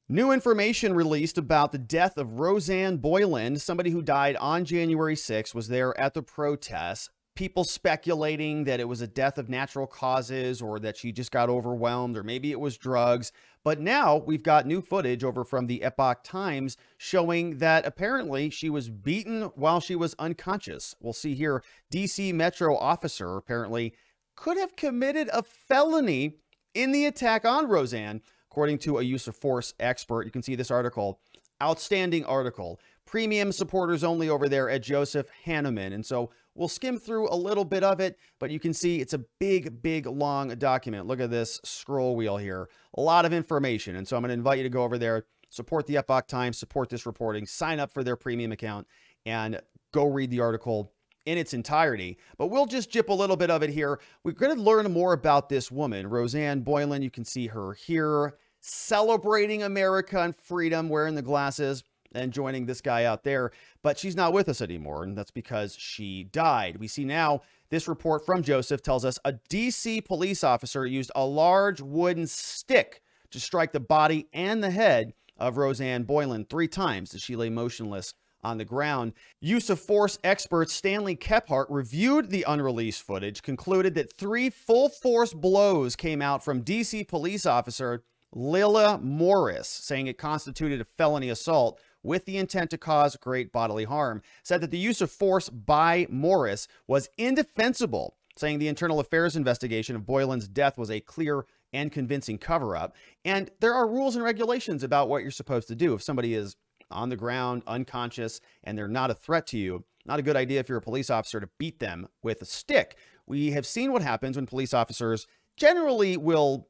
New information released about the death of Rosanne Boyland, somebody who died on January 6th, was there at the protest. People speculating that it was a death of natural causes or that she just got overwhelmed or maybe it was drugs. But now we've got new footage over from the Epoch Times showing that apparently she was beaten while she was unconscious. We'll see here, DC Metro officer apparently could have committed a felony in the attack on Rosanne, according to a use of force expert. You can see this article, outstanding article, premium supporters only over there at Joseph Hanneman. And so we'll skim through a little bit of it, but you can see it's a big, long document. Look at this scroll wheel here. A lot of information. And so I'm going to invite you to go over there, support the Epoch Times, support this reporting, sign up for their premium account, and go read the article in its entirety. But we'll just jip a little bit of it here. We're going to learn more about this woman, Rosanne Boyland. You can see her here, celebrating America and freedom, wearing the glasses and joining this guy out there. But she's not with us anymore, and that's because she died. We see now this report from Joseph tells us a DC police officer used a large wooden stick to strike the body and the head of Rosanne Boyland 3 times as she lay motionless on the ground. Use of force expert Stanley Kephart reviewed the unreleased footage, concluded that 3 full force blows came out from DC police officer Lila Morris, saying it constituted a felony assault with the intent to cause great bodily harm. Said that the use of force by Morris was indefensible, saying the internal affairs investigation of Boyland's death was a clear and convincing cover-up. And there are rules and regulations about what you're supposed to do if somebody is on the ground, unconscious, and they're not a threat to you. Not a good idea if you're a police officer to beat them with a stick. We have seen what happens when police officers generally will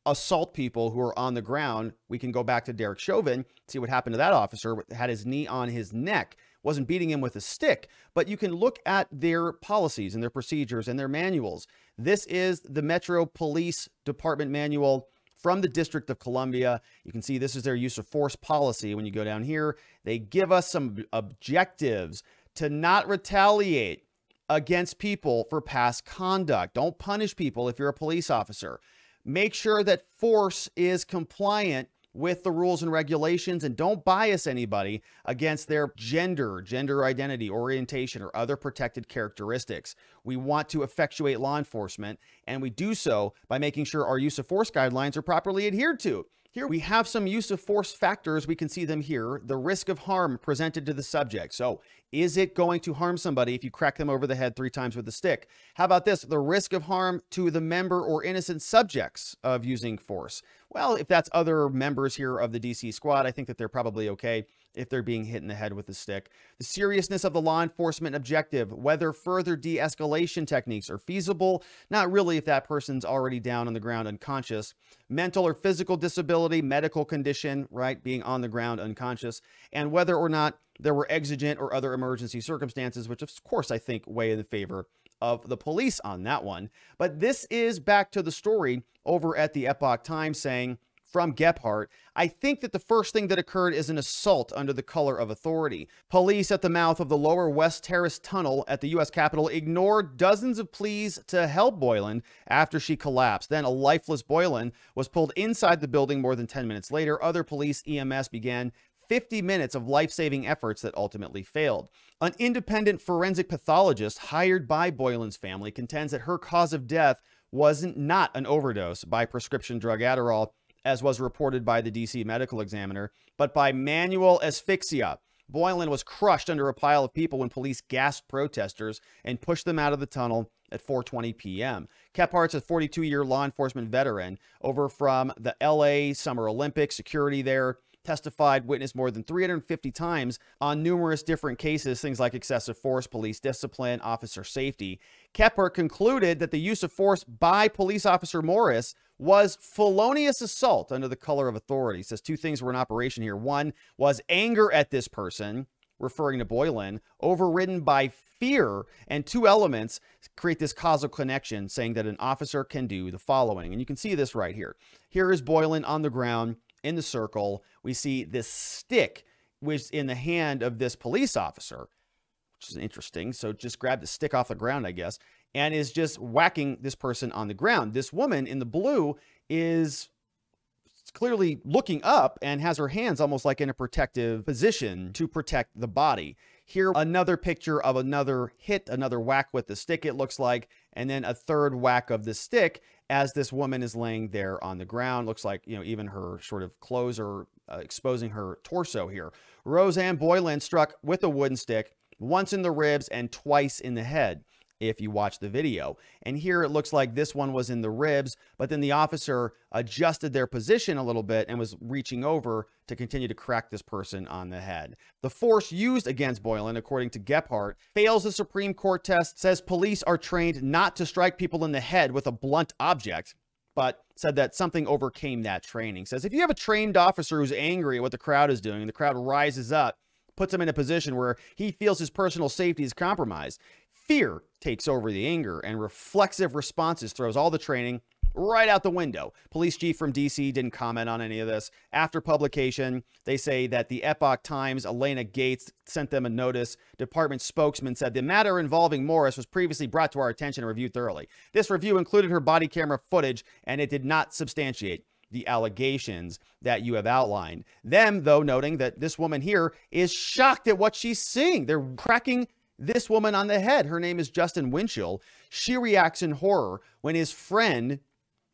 assault people who are on the ground. We can go back to Derek Chauvin, see what happened to that officer, had his knee on his neck, wasn't beating him with a stick, but you can look at their policies and their procedures and their manuals. This is the Metro Police Department manual from the District of Columbia. You can see this is their use of force policy. When you go down here, they give us some objectives to not retaliate against people for past conduct. Don't punish people if you're a police officer. Make sure that force is compliant with the rules and regulations, and don't bias anybody against their gender identity, orientation, or other protected characteristics. We want to effectuate law enforcement, and we do so by making sure our use of force guidelines are properly adhered to. Here we have some use of force factors. We can see them here. The risk of harm presented to the subject. So is it going to harm somebody if you crack them over the head 3 times with a stick? How about this? The risk of harm to the member or innocent subjects of using force. Well, if that's other members here of the DC squad, I think that they're probably okay if they're being hit in the head with a stick. The seriousness of the law enforcement objective, whether further de-escalation techniques are feasible, not really if that person's already down on the ground unconscious. Mental or physical disability, medical condition, right, being on the ground unconscious, and whether or not there were exigent or other emergency circumstances, which of course I think weigh in favor of the police on that one. But this is back to the story over at the Epoch Times saying, from Kephart, I think that the first thing that occurred is an assault under the color of authority. Police at the mouth of the lower West Terrace tunnel at the U.S. Capitol ignored dozens of pleas to help Boyland after she collapsed. Then a lifeless Boyland was pulled inside the building more than 10 minutes later. Other police EMS began 50 minutes of life-saving efforts that ultimately failed. An independent forensic pathologist hired by Boyland's family contends that her cause of death not an overdose by prescription drug Adderall, as was reported by the DC Medical Examiner, but by manual asphyxia. Boyland was crushed under a pile of people when police gassed protesters and pushed them out of the tunnel at 4:20 p.m. Kephart's a 42-year law enforcement veteran over from the LA Summer Olympics, security there, testified, witnessed more than 350 times on numerous different cases, things like excessive force, police discipline, officer safety. Kephart concluded that the use of force by police officer Morris was felonious assault under the color of authority. He says 2 things were in operation here. One was anger at this person, referring to Boyland, overridden by fear, and 2 elements create this causal connection, saying that an officer can do the following. And you can see this right here. Here is Boyland on the ground in the circle. We see this stick was in the hand of this police officer, which is interesting. So just grabbed the stick off the ground, I guess, and is just whacking this person on the ground. This woman in the blue is clearly looking up and has her hands almost like in a protective position to protect the body. Here, another picture of another hit, another whack with the stick, it looks like, and then a third whack of the stick as this woman is laying there on the ground. Looks like, even her sort of clothes are exposing her torso here. Rosanne Boyland struck with a wooden stick, once in the ribs and twice in the head, if you watch the video. And here it looks like this one was in the ribs, but then the officer adjusted their position a little bit and was reaching over to continue to crack this person on the head. The force used against Boyland, according to Kephart, fails the Supreme Court test, says police are trained not to strike people in the head with a blunt object, but said that something overcame that training. Says if you have a trained officer who's angry at what the crowd is doing and the crowd rises up, puts him in a position where he feels his personal safety is compromised, fear takes over the anger, and reflexive responses throws all the training right out the window. Police chief from DC didn't comment on any of this. After publication, they say that the Epoch Times, Elena Gates, sent them a notice. Department spokesman said the matter involving Morris was previously brought to our attention and reviewed thoroughly. This review included her body camera footage, and it did not substantiate the allegations that you have outlined. Them, though, noting that this woman here is shocked at what she's seeing. They're cracking this woman on the head. Her name is Justin Winchell. She reacts in horror when his friend,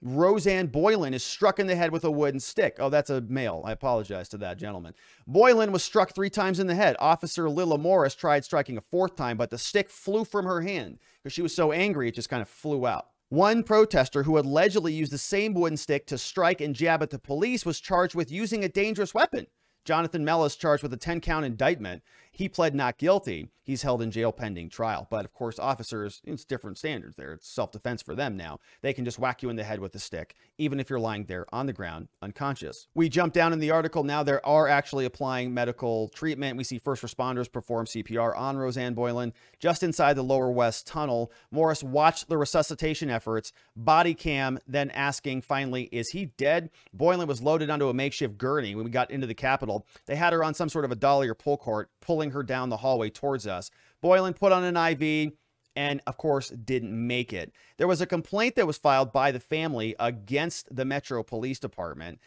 Rosanne Boyland, is struck in the head with a wooden stick. Oh, that's a male. I apologize to that gentleman. Boyland was struck 3 times in the head. Officer Lila Morris tried striking a 4th time, but the stick flew from her hand because she was so angry it just kind of flew out. One protester who allegedly used the same wooden stick to strike and jab at the police was charged with using a dangerous weapon. Jonathan Mellis charged with a 10-count indictment. He pled not guilty. He's held in jail pending trial. But of course, officers, it's different standards there. It's self-defense for them now. They can just whack you in the head with a stick, even if you're lying there on the ground, unconscious. We jump down in the article. Now they are actually applying medical treatment. We see first responders perform CPR on Rosanne Boyland just inside the Lower West Tunnel. Morris watched the resuscitation efforts. Body cam then asking, finally, is he dead? Boyland was loaded onto a makeshift gurney when we got into the Capitol. They had her on some sort of a dolly or pull cart, pulling her down the hallway towards us. Boyland put on an IV and, of course, didn't make it. There was a complaint that was filed by the family against the Metro Police Department.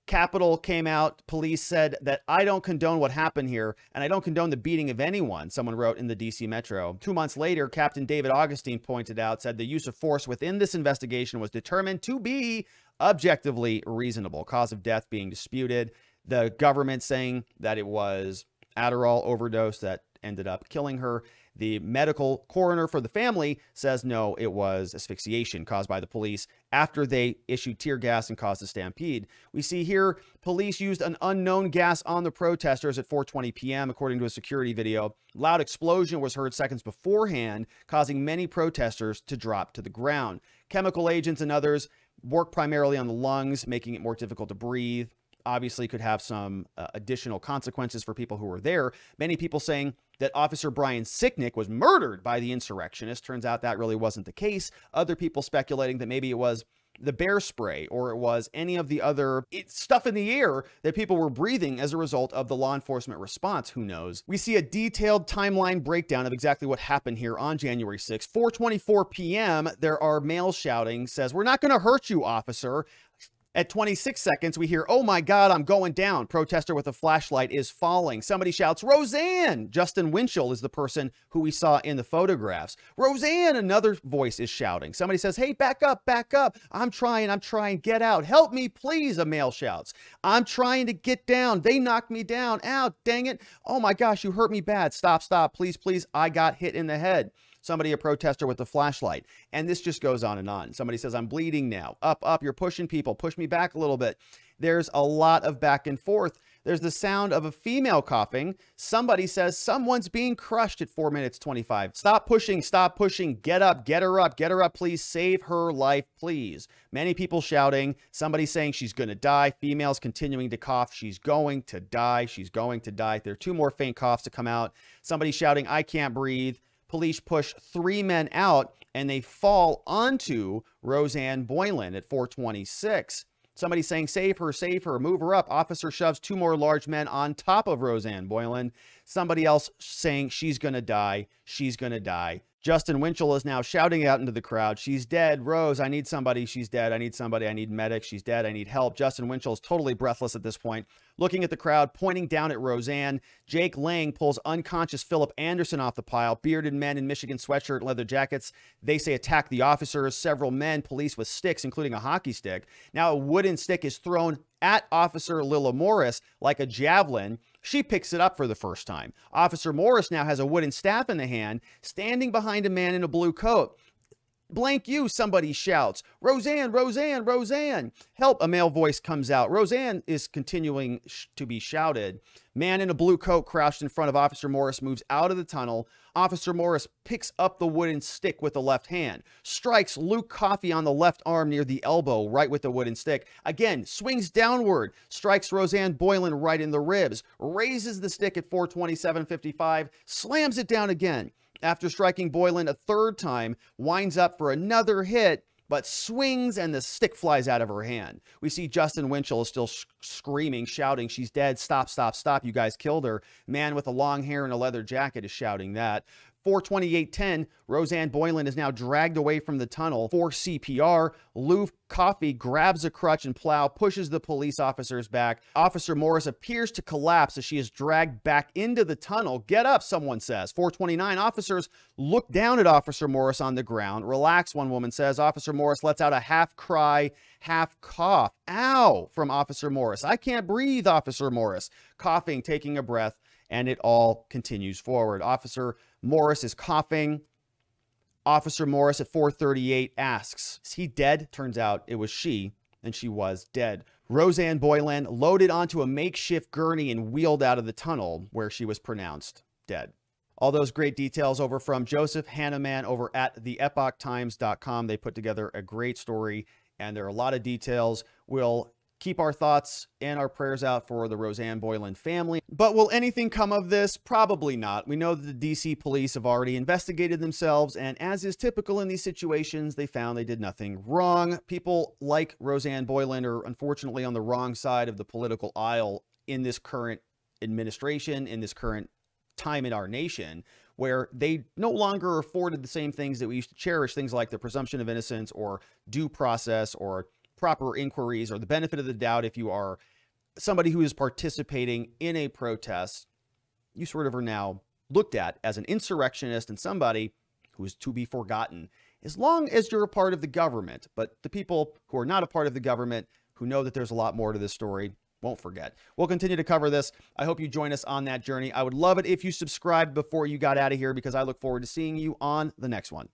Capitol came out. Police said that I don't condone what happened here, and I don't condone the beating of anyone, someone wrote in the DC Metro. 2 months later, Captain David Augustine pointed out, said the use of force within this investigation was determined to be objectively reasonable. Cause of death being disputed. The government saying that it was Adderall overdose that ended up killing her. The medical coroner for the family says no, it was asphyxiation caused by the police after they issued tear gas and caused a stampede. We see here police used an unknown gas on the protesters at 4:20 p.m. according to a security video. Loud explosion was heard seconds beforehand, causing many protesters to drop to the ground. Chemical agents and others work primarily on the lungs, making it more difficult to breathe. Obviously could have some additional consequences for people who were there. Many people saying that Officer Brian Sicknick was murdered by the insurrectionists. Turns out that really wasn't the case. Other people speculating that maybe it was the bear spray or it was any of the other stuff in the air that people were breathing as a result of the law enforcement response. Who knows? We see a detailed timeline breakdown of exactly what happened here on January 6th. 4:24 p.m., there are males shouting, says, "We're not going to hurt you, officer." At 26 seconds, we hear, "Oh my God, I'm going down." Protester with a flashlight is falling. Somebody shouts, "Rosanne!" Justin Winchell is the person who we saw in the photographs. "Rosanne!" Another voice is shouting. Somebody says, "Hey, back up, back up. I'm trying, get out. Help me, please," a male shouts. "I'm trying to get down. They knocked me down. Ow, dang it. Oh my gosh, you hurt me bad. Stop, stop, please, please. I got hit in the head." Somebody, a protester with a flashlight. And this just goes on and on. Somebody says, "I'm bleeding now. Up, up, you're pushing people. Push me back a little bit." There's a lot of back and forth. There's the sound of a female coughing. Somebody says, "Someone's being crushed" at 4 minutes 25. Stop pushing, get up, get her up, please, save her life, please. Many people shouting, somebody saying she's going to die. Females continuing to cough, she's going to die, she's going to die. There are 2 more faint coughs to come out. Somebody shouting, "I can't breathe." Police push 3 men out and they fall onto Rosanne Boyland at 4:26. Somebody saying, save her, move her up." Officer shoves 2 more large men on top of Rosanne Boyland. Somebody else saying, "She's going to die, she's going to die, Justin Winchell is now shouting out into the crowd, "She's dead. Rose, I need somebody. She's dead. I need somebody. I need medic. She's dead. I need help." Justin Winchell is totally breathless at this point, looking at the crowd, pointing down at Rosanne. Jake Lang pulls unconscious Philip Anderson off the pile. Bearded men in Michigan sweatshirt, leather jackets. They say attack the officers. Several men, police with sticks, including a hockey stick. Now a wooden stick is thrown at Officer Lila Morris like a javelin. She picks it up for the first time. Officer Morris now has a wooden staff in the hand, standing behind a man in a blue coat. "Blank you," somebody shouts. "Rosanne, Rosanne, Rosanne. Help," a male voice comes out. Rosanne is continuing to be shouted. Man in a blue coat crouched in front of Officer Morris moves out of the tunnel. Officer Morris picks up the wooden stick with the left hand, strikes Luke Coffey on the left arm near the elbow, right with the wooden stick. Again, swings downward, strikes Rosanne Boyland right in the ribs, raises the stick at 427.55, slams it down again. After striking Boyland a third time, winds up for another hit, but swings and the stick flies out of her hand. We see Justin Winchell is still screaming, shouting, "She's dead. Stop, stop, stop. You guys killed her." Man with the long hair and a leather jacket is shouting that. 4:28:10, Rosanne Boyland is now dragged away from the tunnel for CPR. Luke Coffey grabs a crutch and plow, pushes the police officers back. Officer Morris appears to collapse as she is dragged back into the tunnel. "Get up," someone says. 4:29, officers look down at Officer Morris on the ground. "Relax," one woman says. Officer Morris lets out a half cry, half cough. "Ow," from Officer Morris. "I can't breathe," Officer Morris, coughing, taking a breath, and it all continues forward. Officer Morris is coughing. Officer Morris at 4:38 asks, "Is he dead?" Turns out it was she, and she was dead. Rosanne Boyland loaded onto a makeshift gurney and wheeled out of the tunnel, where she was pronounced dead. All those great details over from Joseph Hanneman over at the epochtimes.com. They put together a great story, and there are a lot of details. We'll keep our thoughts and our prayers out for the Rosanne Boyland family. But will anything come of this? Probably not. We know that the DC police have already investigated themselves, and as is typical in these situations, they found they did nothing wrong. People like Rosanne Boyland are unfortunately on the wrong side of the political aisle in this current administration, in this current time in our nation, where they no longer are afforded the same things that we used to cherish, things like the presumption of innocence or due process or proper inquiries or the benefit of the doubt. If you are somebody who is participating in a protest, you sort of are now looked at as an insurrectionist and somebody who is to be forgotten, as long as you're a part of the government. But the people who are not a part of the government, who know that there's a lot more to this story, won't forget. We'll continue to cover this. I hope you join us on that journey. I would love it if you subscribed before you got out of here, because I look forward to seeing you on the next one.